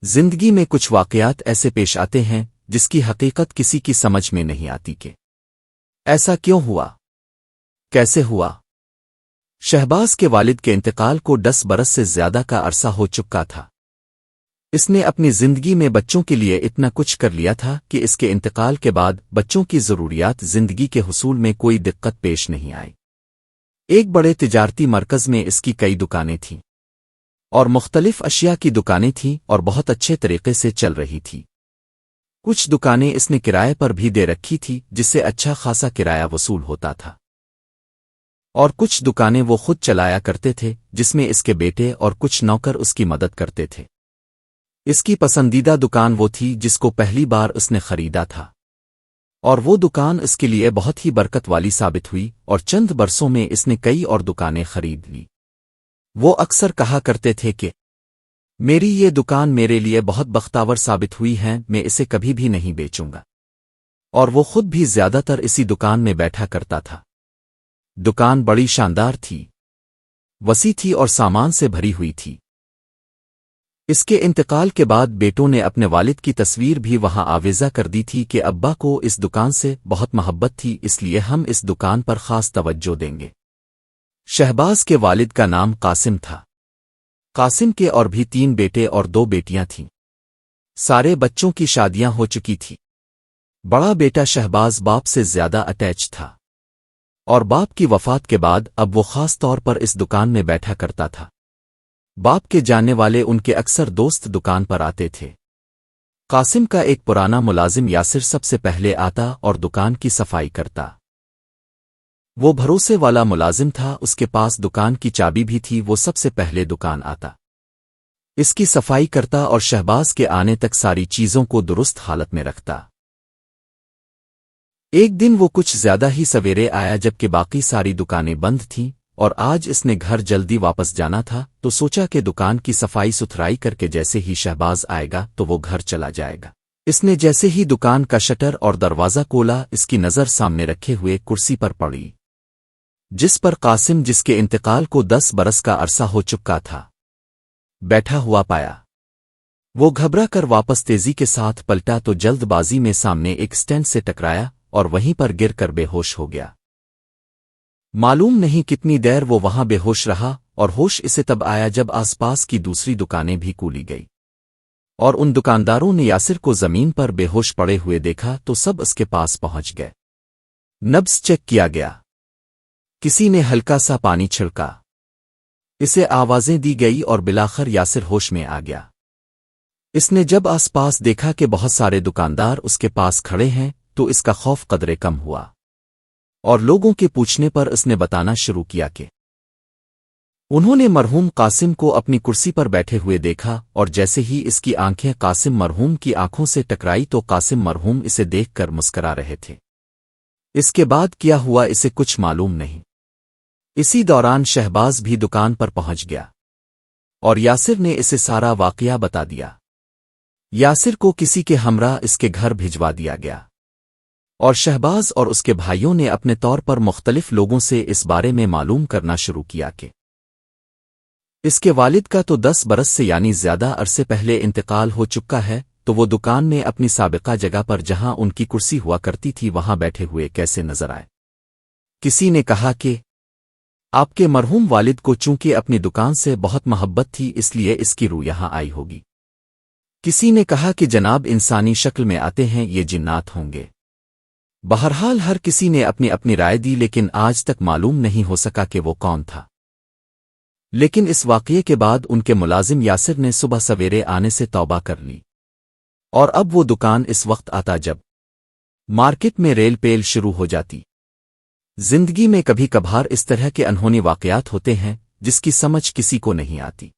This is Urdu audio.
زندگی میں کچھ واقعات ایسے پیش آتے ہیں جس کی حقیقت کسی کی سمجھ میں نہیں آتی کہ ایسا کیوں ہوا، کیسے ہوا۔ شہباز کے والد کے انتقال کو 10 برس سے زیادہ کا عرصہ ہو چکا تھا۔ اس نے اپنی زندگی میں بچوں کے لیے اتنا کچھ کر لیا تھا کہ اس کے انتقال کے بعد بچوں کی ضروریات زندگی کے حصول میں کوئی دقت پیش نہیں آئی۔ ایک بڑے تجارتی مرکز میں اس کی کئی دکانیں تھیں اور مختلف اشیاء کی دکانیں تھیں اور بہت اچھے طریقے سے چل رہی تھی۔ کچھ دکانیں اس نے کرائے پر بھی دے رکھی تھی جس سے اچھا خاصا کرایہ وصول ہوتا تھا، اور کچھ دکانیں وہ خود چلایا کرتے تھے جس میں اس کے بیٹے اور کچھ نوکر اس کی مدد کرتے تھے۔ اس کی پسندیدہ دکان وہ تھی جس کو پہلی بار اس نے خریدا تھا، اور وہ دکان اس کے لیے بہت ہی برکت والی ثابت ہوئی، اور چند برسوں میں اس نے کئی اور دکانیں خرید لی۔ وہ اکثر کہا کرتے تھے کہ میری یہ دکان میرے لیے بہت بختاور ثابت ہوئی ہے، میں اسے کبھی بھی نہیں بیچوں گا، اور وہ خود بھی زیادہ تر اسی دکان میں بیٹھا کرتا تھا۔ دکان بڑی شاندار تھی، وسیع تھی اور سامان سے بھری ہوئی تھی۔ اس کے انتقال کے بعد بیٹوں نے اپنے والد کی تصویر بھی وہاں آویزہ کر دی تھی کہ ابا کو اس دکان سے بہت محبت تھی، اس لیے ہم اس دکان پر خاص توجہ دیں گے۔ شہباز کے والد کا نام قاسم تھا۔ قاسم کے اور بھی 3 بیٹے اور 2 بیٹیاں تھیں۔ سارے بچوں کی شادیاں ہو چکی تھی۔ بڑا بیٹا شہباز باپ سے زیادہ اٹیچ تھا، اور باپ کی وفات کے بعد اب وہ خاص طور پر اس دکان میں بیٹھا کرتا تھا۔ باپ کے جاننے والے ان کے اکثر دوست دکان پر آتے تھے۔ قاسم کا ایک پرانا ملازم یاسر سب سے پہلے آتا اور دکان کی صفائی کرتا۔ وہ بھروسے والا ملازم تھا، اس کے پاس دکان کی چابی بھی تھی، وہ سب سے پہلے دکان آتا، اس کی صفائی کرتا اور شہباز کے آنے تک ساری چیزوں کو درست حالت میں رکھتا۔ ایک دن وہ کچھ زیادہ ہی سویرے آیا جبکہ باقی ساری دکانیں بند تھیں، اور آج اس نے گھر جلدی واپس جانا تھا، تو سوچا کہ دکان کی صفائی ستھرائی کر کے جیسے ہی شہباز آئے گا تو وہ گھر چلا جائے گا۔ اس نے جیسے ہی دکان کا شٹر اور دروازہ کھولا، اس کی نظر سامنے رکھے ہوئے کرسی پر پڑی جس پر قاسم، جس کے انتقال کو 10 برس کا عرصہ ہو چکا تھا، بیٹھا ہوا پایا۔ وہ گھبرا کر واپس تیزی کے ساتھ پلٹا تو جلد بازی میں سامنے ایک سٹینڈ سے ٹکرایا اور وہیں پر گر کر بے ہوش ہو گیا۔ معلوم نہیں کتنی دیر وہ وہاں بے ہوش رہا، اور ہوش اسے تب آیا جب آس پاس کی دوسری دکانیں بھی کھولی گئی، اور ان دکانداروں نے یاسر کو زمین پر بے ہوش پڑے ہوئے دیکھا تو سب اس کے پاس پہنچ گئے۔ نبض چیک کیا گیا، کسی نے ہلکا سا پانی چھڑکا، اسے آوازیں دی گئی اور بلاخر یاسر ہوش میں آ گیا۔ اس نے جب آس پاس دیکھا کہ بہت سارے دکاندار اس کے پاس کھڑے ہیں تو اس کا خوف قدرے کم ہوا، اور لوگوں کے پوچھنے پر اس نے بتانا شروع کیا کہ انہوں نے مرحوم قاسم کو اپنی کرسی پر بیٹھے ہوئے دیکھا، اور جیسے ہی اس کی آنکھیں قاسم مرحوم کی آنکھوں سے ٹکرائی تو قاسم مرحوم اسے دیکھ کر مسکرا رہے تھے۔ اس کے بعد کیا ہوا اسے کچھ معلوم نہیں۔ اسی دوران شہباز بھی دکان پر پہنچ گیا، اور یاسر نے اسے سارا واقعہ بتا دیا۔ یاسر کو کسی کے ہمراہ اس کے گھر بھجوا دیا گیا، اور شہباز اور اس کے بھائیوں نے اپنے طور پر مختلف لوگوں سے اس بارے میں معلوم کرنا شروع کیا کہ اس کے والد کا تو 10 برس سے یعنی زیادہ عرصے پہلے انتقال ہو چکا ہے، تو وہ دکان میں اپنی سابقہ جگہ پر جہاں ان کی کرسی ہوا کرتی تھی وہاں بیٹھے ہوئے کیسے نظر آئے۔ کسی نے کہا کہ آپ کے مرحوم والد کو چونکہ اپنی دکان سے بہت محبت تھی اس لیے اس کی روح یہاں آئی ہوگی۔ کسی نے کہا کہ جناب انسانی شکل میں آتے ہیں، یہ جنات ہوں گے۔ بہرحال ہر کسی نے اپنی اپنی رائے دی، لیکن آج تک معلوم نہیں ہو سکا کہ وہ کون تھا۔ لیکن اس واقعے کے بعد ان کے ملازم یاسر نے صبح سویرے آنے سے توبہ کر لی، اور اب وہ دکان اس وقت آتا جب مارکیٹ میں ریل پیل شروع ہو جاتی۔ زندگی میں کبھی کبھار اس طرح کے انہونی واقعات ہوتے ہیں جس کی سمجھ کسی کو نہیں آتی۔